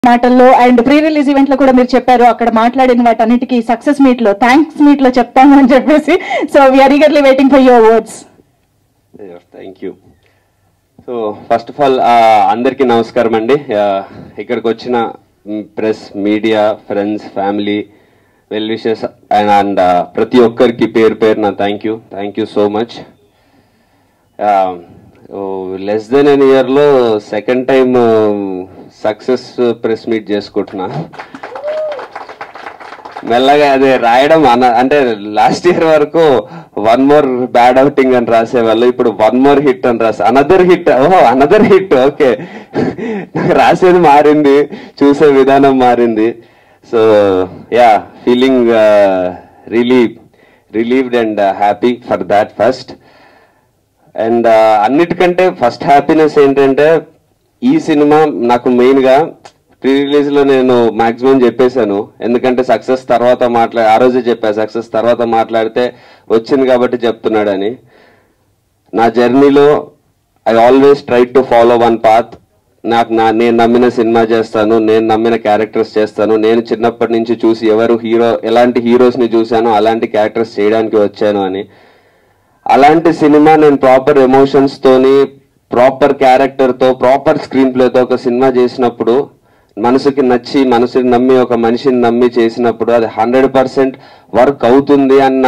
మాటల్లో and pre release event లో కూడా మీరు చెప్పారు అక్కడ మాట్లాడిన వాటన్నిటికీ సక్సెస్ మీట్ లో థ్యాంక్స్ మీట్ లో చెప్తాము అని చెప్పేసి so we are eagerly waiting for your words. Thank you. So first of all అందరికీ నమస్కారం అండి. ఇక్కడికి వచ్చిన press, media, friends, family, well wishes and ప్రతి ఒక్కరికి పేరు పేరున thank you so much. Less than an ఇయర్లో second time success press meet చేసుకుంటున్నా. మెల్లగా అదే రాయడం అంటే లాస్ట్ ఇయర్ వరకు వన్ మోర్ బ్యాడ్ అవుటింగ్ అని రాసేవాళ్ళు, ఇప్పుడు వన్ మోర్ హిట్ అని అనదర్ హిట్. ఓకే, నాకు రాసేది మారింది, చూసే విధానం మారింది. So yeah, feeling relieved and happy for that first. And అన్నిటికంటే ఫస్ట్ హ్యాపీనెస్ ఏంటంటే ఈ సినిమా నాకు మెయిన్గా ప్రీ రిలీజ్లో నేను మాక్సిమం చెప్పేశాను, ఎందుకంటే సక్సెస్ తర్వాత ఆ రోజే చెప్పా, సక్సెస్ తర్వాత మాట్లాడితే వచ్చింది కాబట్టి చెప్తున్నాడని. నా జర్నీలో I always try to follow one path. నేను నమ్మిన సినిమా చేస్తాను, నేను నమ్మిన క్యారెక్టర్స్ చేస్తాను. నేను చిన్నప్పటి నుంచి చూసి ఎలాంటి హీరోస్ని చూశానో అలాంటి క్యారెక్టర్స్ చేయడానికి వచ్చాను అని. అలాంటి సినిమా నేను ప్రాపర్ ఎమోషన్స్తోని, ప్రాపర్ క్యారెక్టర్తో, ప్రాపర్ స్క్రీన్ ప్లేతో ఒక సినిమా చేసినప్పుడు, మనసుకి నమ్మి ఒక మనిషిని నమ్మి చేసినప్పుడు అది 100% వర్క్ అవుతుంది అని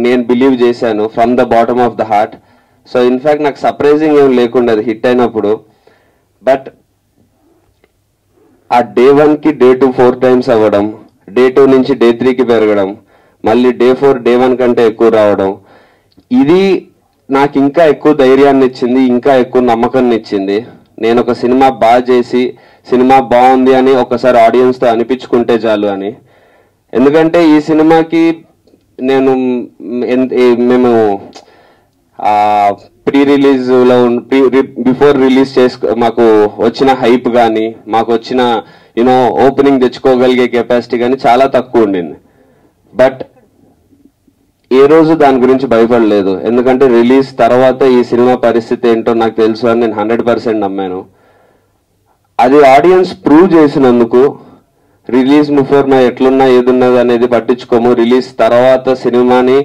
నేను బిలీవ్ చేశాను from the bottom of the heart. So in fact నాకు సర్ప్రైజింగ్ ఏం లేకుండా అది హిట్ అయినప్పుడు. బట్ ఆ డే 1కి డే 2 4 టైమ్స్ అవ్వడం, డే 2 నుంచి డే 3కి పెరగడం, మళ్ళీ డే 4 డే 1 కంటే ఎక్కువ రావడం, ఇది నాకు ఇంకా ఎక్కువ ధైర్యాన్ని ఇచ్చింది, ఇంకా ఎక్కువ నమ్మకాన్ని ఇచ్చింది. నేను ఒక సినిమా బాగా చేసి సినిమా బాగుంది అని ఒకసారి ఆడియన్స్తో అనిపించుకుంటే చాలు అని. ఎందుకంటే ఈ సినిమాకి మేము ప్రీ రిలీజ్లో బిఫోర్ రిలీజ్ మాకు వచ్చిన హైప్ కానీ, మాకు వచ్చిన ఓపెనింగ్ తెచ్చుకోగలిగే కెపాసిటీ కానీ చాలా తక్కువ ఉండింది. బట్ ఏ రోజు దాని గురించి భయపడలేదు, ఎందుకంటే రిలీజ్ తర్వాత ఈ సినిమా పరిస్థితి ఏంటో నాకు తెలుసు అని నేను 100% నమ్మాను. అది ఆడియన్స్ ప్రూవ్ చేసినందుకు రిలీజ్ బిఫోర్ ఎట్లున్నా ఏదున్నది అనేది పట్టించుకోము. రిలీజ్ తర్వాత సినిమాని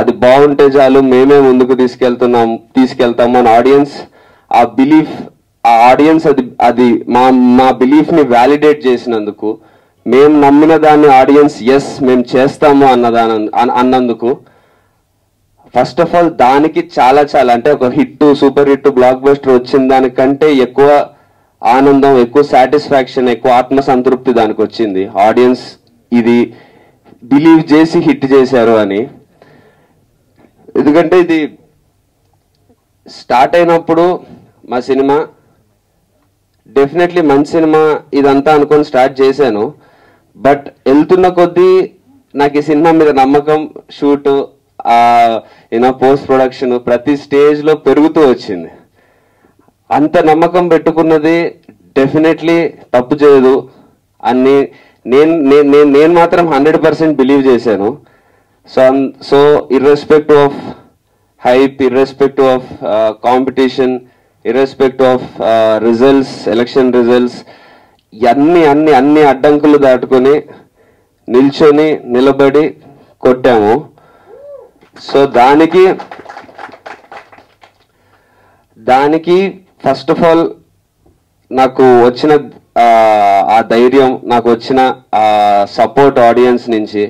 అది బాగుంటే చాలు, మేమే ముందుకు తీసుకెళ్తాము అని ఆడియన్స్ అది మా బిలీఫ్ ని వ్యాలిడేట్ చేసినందుకు, మేము నమ్మిన దాన్ని ఆడియన్స్ ఎస్ మేము చేస్తాము అన్నందుకు ఫస్ట్ ఆఫ్ ఆల్ దానికి చాలా అంటే ఒక సూపర్ హిట్ బ్లాక్ బస్టర్ వచ్చిన దానికంటే ఎక్కువ ఆనందం, ఎక్కువ సాటిస్ఫాక్షన్, ఎక్కువ ఆత్మసంతృప్తి దానికి వచ్చింది. ఆడియన్స్ ఇది బిలీవ్ చేసి హిట్ చేశారు అని. ఎందుకంటే ఇది స్టార్ట్ అయినప్పుడు మా సినిమా డెఫినెట్లీ మంచి సినిమా ఇదంతా అనుకొని స్టార్ట్ చేశాను. బట్ వెళ్తున్న కొద్దీ నాకు ఈ సినిమా మీద నమ్మకం, షూట్, పోస్ట్ ప్రొడక్షన్ ప్రతి స్టేజ్లో పెరుగుతూ వచ్చింది. అంత నమ్మకం పెట్టుకున్నది డెఫినెట్లీ తప్పు చేయదు అని నేను మాత్రం 100% బిలీవ్ చేశాను. So irrespective of hype, irrespective of competition, irrespective of results, election results, అన్ని అడ్డంకులు దాటుకొని నిలబడి కొట్టాము. సో దానికి ఫస్ట్ ఆఫ్ ఆల్ నాకు వచ్చిన ఆ ధైర్యం, నాకు వచ్చిన సపోర్ట్ ఆడియన్స్ నుంచి.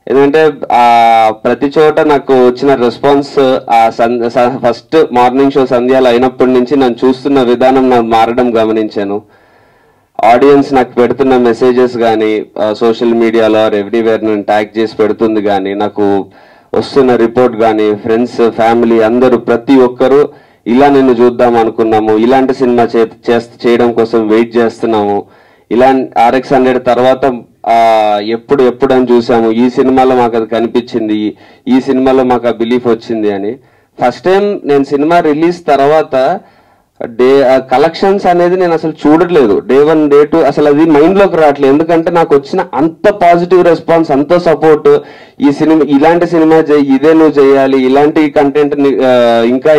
ఎందుకంటే ప్రతి చోట నాకు వచ్చిన రెస్పాన్స్ ఫస్ట్ మార్నింగ్ షో సంధ్యాలు అయినప్పటి నుంచి నన్ను చూస్తున్న విధానం నాకు మారడం గమనించాను. ఆడియన్స్ నాకు పెడుతున్న మెసేజెస్ కానీ, సోషల్ మీడియాలో ఎవ్రీవేర్ నన్ను ట్యాగ్ చేసి పెడుతుంది కానీ, నాకు వస్తున్న రిపోర్ట్ కానీ, ఫ్రెండ్స్, ఫ్యామిలీ అందరూ ప్రతి ఒక్కరూ ఇలా నిన్ను చూద్దాం అనుకున్నాము, ఇలాంటి సినిమా చేయడం కోసం వెయిట్ చేస్తున్నాము, RX100 తర్వాత ఎప్పుడు అని చూసాము, ఈ సినిమాలో మాకు అది కనిపించింది, ఈ సినిమాలో మాకు ఆ బిలీఫ్ వచ్చింది అని. ఫస్ట్ టైం నేను సినిమా రిలీజ్ తర్వాత కలెక్షన్స్ అనేది నేను అసలు చూడట్లేదు. డే 1 డే 2 అసలు అది మైండ్ లోకి రావట్లేదు. ఎందుకంటే నాకు వచ్చిన అంత పాజిటివ్ రెస్పాన్స్, అంత సపోర్ట్, ఈ సినిమా ఇలాంటి సినిమా ఇదే నువ్వు చేయాలి, ఇలాంటి కంటెంట్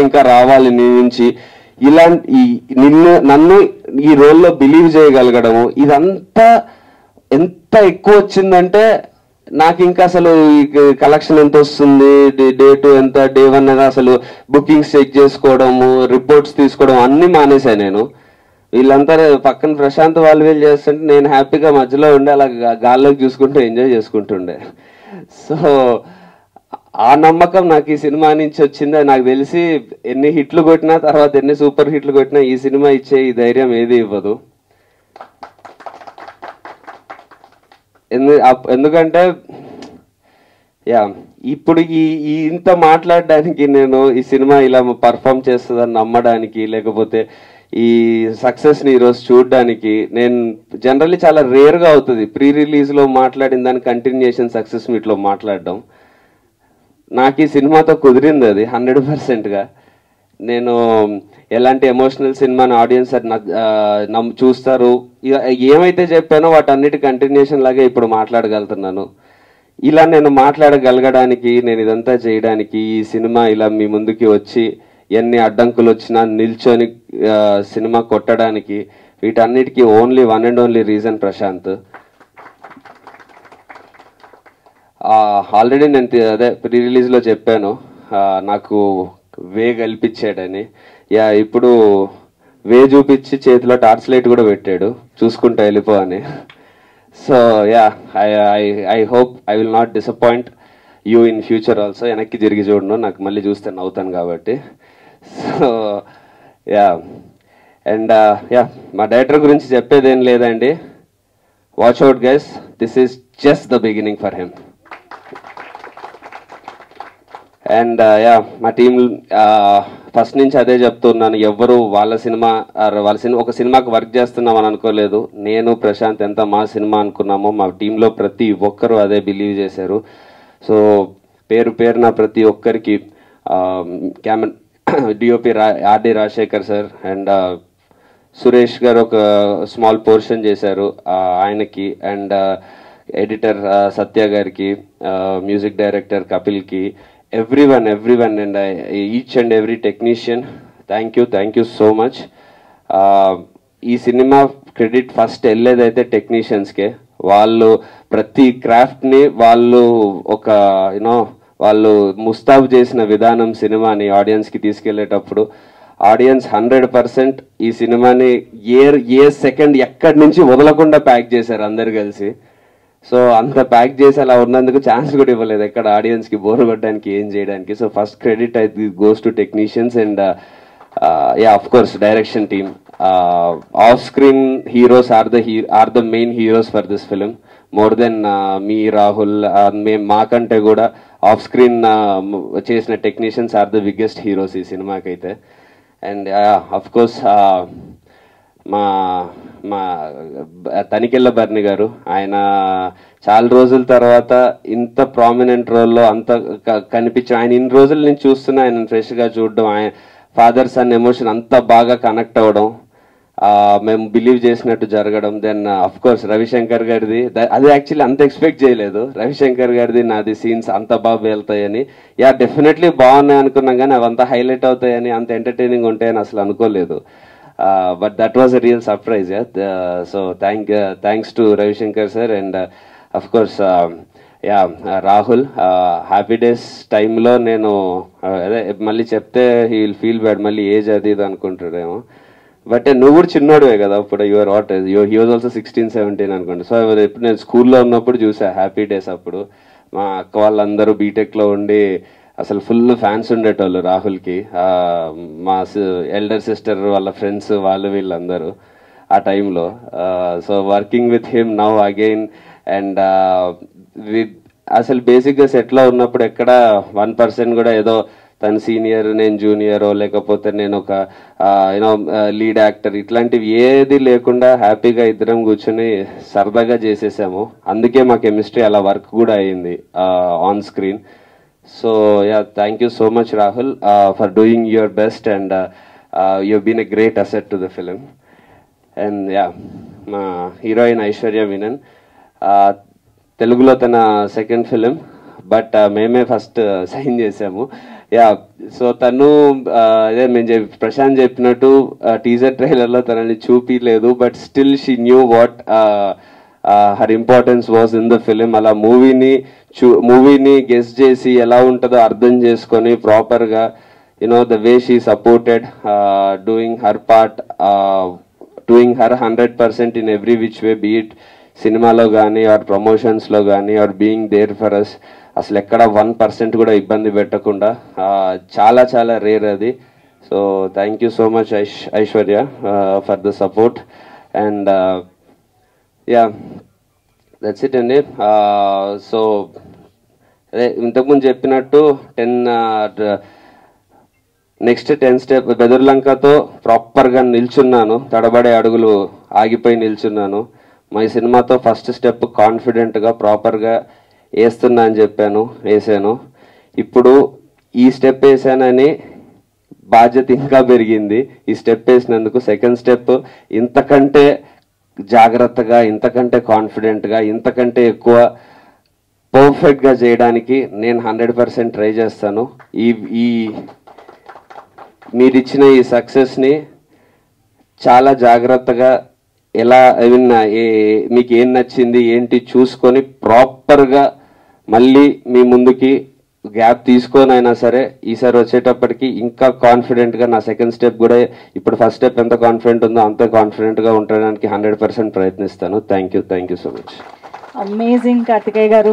ఇంకా రావాలి నీ నుంచి, ఇలాంటి నన్ను ఈ రోల్లో బిలీవ్ చేయగలగడము, ఇదంతా ఎంత ఎక్కువ వచ్చిందంటే నాకు ఇంకా అసలు కలెక్షన్ ఎంత వస్తుంది, డే 2 ఎంత, డే 1 అని అసలు బుకింగ్స్ చెక్ చేసుకోవడము, రిపోర్ట్స్ తీసుకోవడం అన్నీ మానేశాను నేను. వీళ్ళంతా పక్కన ప్రశాంత్ వాళ్ళు వీళ్ళు చేస్తుంటే నేను హ్యాపీగా మధ్యలో ఉండి అలా గాల్లోకి చూసుకుంటూ ఎంజాయ్ చేసుకుంటుండే. సో ఆ నమ్మకం నాకు ఈ సినిమా నుంచి వచ్చింది. నాకు తెలిసి ఎన్ని హిట్లు కొట్టినా, తర్వాత ఎన్ని సూపర్ హిట్లు కొట్టినా ఈ సినిమా ఇచ్చే ఈ ధైర్యం ఏది ఇవ్వదు. ఎందుకంటే ఇప్పుడు ఈ ఇంత మాట్లాడడానికి, నేను ఈ సినిమా ఇలా పర్ఫామ్ చేస్తుందని నమ్మడానికి, లేకపోతే ఈ సక్సెస్ని ఈరోజు చూడడానికి, నేను జనరల్లీ చాలా రేర్గా అవుతుంది ప్రీ రిలీజ్లో మాట్లాడిన దాని కంటిన్యూషన్ సక్సెస్ మీట్లో మాట్లాడడం. నాకు ఈ సినిమాతో కుదిరింది అది 100%గా. నేను ఎలాంటి ఎమోషనల్ సినిమాని ఆడియన్స్ చూస్తారు, ఏమైతే చెప్పానో వాటన్నిటి కంటిన్యూషన్ లాగే ఇప్పుడు మాట్లాడగలుగుతున్నాను. ఇలా నేను మాట్లాడగలగడానికి, నేను ఇదంతా చేయడానికి, ఈ సినిమా ఇలా మీ ముందుకి వచ్చి ఎన్ని అడ్డంకులు వచ్చినా నిల్చొని సినిమా కొట్టడానికి, వీటన్నిటికీ only one and only reason Prashanth. Already నేను అదే ప్రీ రిలీజ్లో చెప్పాను, నాకు వే కల్పించాడని. ఇప్పుడు వే చూపించి చేతిలో టార్చ్ లైట్ కూడా పెట్టాడు, చూసుకుంటా వెళ్ళిపో అని. So I hope I will not disappoint you in future also. వెనక్కి తిరిగి చూడను, నాకు మళ్ళీ చూస్తే నవ్వుతాను కాబట్టి. సో అండ్ మా డైరెక్టర్ గురించి చెప్పేదేం లేదండి. Watch out guys, this is just the beginning for him. And మా టీం ఫస్ట్ నుంచి అదే చెప్తున్నాను, ఎవరు వాళ్ళ సినిమా ఒక సినిమాకి వర్క్ చేస్తున్నామని అనుకోలేదు. నేను ప్రశాంత్ ఎంత మా సినిమా అనుకున్నామో మా టీంలో ప్రతి ఒక్కరూ అదే బిలీవ్ చేశారు. సో పేరున ప్రతి ఒక్కరికి DOP RD Rajasekhar sir and Suresh గారు ఒక స్మాల్ పోర్షన్ చేశారు ఆయనకి, అండ్ ఎడిటర్ సత్య గారికి, మ్యూజిక్ డైరెక్టర్ కపిల్కి, everyone and each and every technician, thank you so much. ఈ సినిమా క్రెడిట్ ఫస్ట్ వెళ్ళేదైతే టెక్నీషియన్స్కే. వాళ్ళు ప్రతి క్రాఫ్ట్ని వాళ్ళు ఒక వాళ్ళు ముస్తాబు చేసిన విధానం సినిమాని ఆడియన్స్కి తీసుకెళ్లేటప్పుడు ఆడియన్స్ 100% ఈ సినిమాని ఏ సెకండ్ ఎక్కడి నుంచి వదలకుండా ప్యాక్ చేశారు అందరు కలిసి. సో అంత ప్యాక్ చేసి అలా ఉన్నందుకు ఛాన్స్ కూడా ఇవ్వలేదు ఎక్కడ ఆడియన్స్కి బోర్ కొట్టడానికి, ఏం చేయడానికి. సో ఫస్ట్ క్రెడిట్ అయితే goes to technicians and of course direction team. Off screen heroes are the main heroes for this film, more than me Rahul. మేము మాకంటే కూడా ఆఫ్ స్క్రీన్ చేసిన technicians are the biggest heroes ఈ సినిమాకైతే. And of course మా తనికెళ్ళ బర్ని గారు, ఆయన చాలా రోజుల తర్వాత ఇంత ప్రామినెంట్ రోల్లో అంత కనిపించడం, ఆయన ఇన్ని రోజుల నుంచి చూస్తున్నా ఆయన ఫ్రెష్గా చూడడం, ఆయన ఫాదర్ సన్ ఎమోషన్ అంత బాగా కనెక్ట్ అవ్వడం, మేము బిలీవ్ చేసినట్టు జరగడం. దెన్ అఫ్ కోర్స్ రవిశంకర్ గారిది, అది యాక్చువల్లీ అంత ఎక్స్పెక్ట్ చేయలేదు. రవిశంకర్ గారిది నాది సీన్స్ అంత బాగా వెళ్తాయని, డెఫినెట్లీ బాగున్నాయి అనుకున్నాం, కానీ అవంతా హైలైట్ అవుతాయని, అంత ఎంటర్టైనింగ్ ఉంటాయని అసలు అనుకోలేదు. But that was a real surprise. So thanks to Ravi Shankar sir and of course Rahul. Happy Days time lo nenu malli chepte he will feel bad, malli age adi idu anukuntaremo. But నువ్వు కూడా చిన్నోడువే కదా అప్పుడు, your what he was also 16-17 అనుకోండి. So ఎప్పుడు నేను స్కూల్లో ఉన్నప్పుడు చూసా హ్యాపీ డేస్. అప్పుడు మా అక్క వాళ్ళందరూ బీటెక్లో ఉండి అసలు ఫుల్ ఫ్యాన్స్ ఉండేటోళ్ళు రాహుల్కి. మా ఎల్డర్ సిస్టర్ వాళ్ళ ఫ్రెండ్స్ వాళ్ళు వీళ్ళందరూ ఆ టైంలో. So working with him now again and అసలు బేసిక్గా సెట్లో ఉన్నప్పుడు ఎక్కడ 1% కూడా ఏదో తను సీనియర్ నేను జూనియరో లేకపోతే నేను ఒక లీడ్ యాక్టర్ ఇట్లాంటివి ఏది లేకుండా హ్యాపీగా ఇద్దరం కూర్చొని సరదాగా చేసేసాము. అందుకే మా కెమిస్ట్రీ అలా వర్క్ కూడా అయ్యింది on screen. So thank you so much Rahul for doing your best and you've been a great asset to the film. And మా హీరోయిన్ ఐశ్వర్య మీనన్, తెలుగులో తన సెకండ్ ఫిలిం బట్ మేమే ఫస్ట్ సైన్ చేసాము. యా, సో తను అదే మేము ప్రశాంత్ చెప్పినట్టు టీజర్ ట్రైలర్లో తనని చూపించలేదు, but still she knew what her importance was in the film. అలా మూవీని గెస్ చేసి ఎలా ఉంటుందో అర్థం చేసుకొని ప్రాపర్గా the way she supported, doing her part, doing her 100% in every which way, be it సినిమాలో కానీ ఆర్ ప్రమోషన్స్లో కానీ or being there for us. అసలు ఎక్కడ 1% కూడా ఇబ్బంది పెట్టకుండా చాలా చాలా రేర్ అది. So thank you so much Aishwarya for the support. And yeah, that's it అండి. సో అదే ఇంతకుముందు చెప్పినట్టు నెక్స్ట్ 10 స్టెప్ బెదుర్లంకతో ప్రాపర్గా నిల్చున్నాను, తడబడే అడుగులు ఆగిపోయి నిల్చున్నాను. మా ఈ సినిమాతో ఫస్ట్ స్టెప్ కాన్ఫిడెంట్గా ప్రాపర్గా వేస్తున్నా అని చెప్పాను, వేసాను. ఇప్పుడు ఈ స్టెప్ వేసానని బాధ్యత ఇంకా పెరిగింది. ఈ స్టెప్ వేసినందుకు సెకండ్ స్టెప్ ఇంతకంటే జాగ్రత్తగా, ఇంతకంటే కాన్ఫిడెంట్గా, ఇంతకంటే ఎక్కువ పర్ఫెక్ట్గా చేయడానికి నేను 100% ట్రై చేస్తాను. ఈ మీరిచ్చిన ఈ సక్సెస్ని చాలా జాగ్రత్తగా ఎలా మీకు ఏం నచ్చింది ఏంటి చూసుకొని ప్రాపర్గా మళ్ళీ మీ ముందుకి గ్యాప్ తీసుకొని అయినా సరే ఈసారి వచ్చేటప్పటికి ఇంకా కాన్ఫిడెంట్గా నా సెకండ్ స్టెప్ కూడా ఇప్పుడు ఫస్ట్ స్టెప్ ఎంత కాన్ఫిడెంట్ ఉందో అంత కాన్ఫిడెంట్గా ఉండడానికి 100% ప్రయత్నిస్తాను. Thank you so much. Amazing Karthikeya గారు.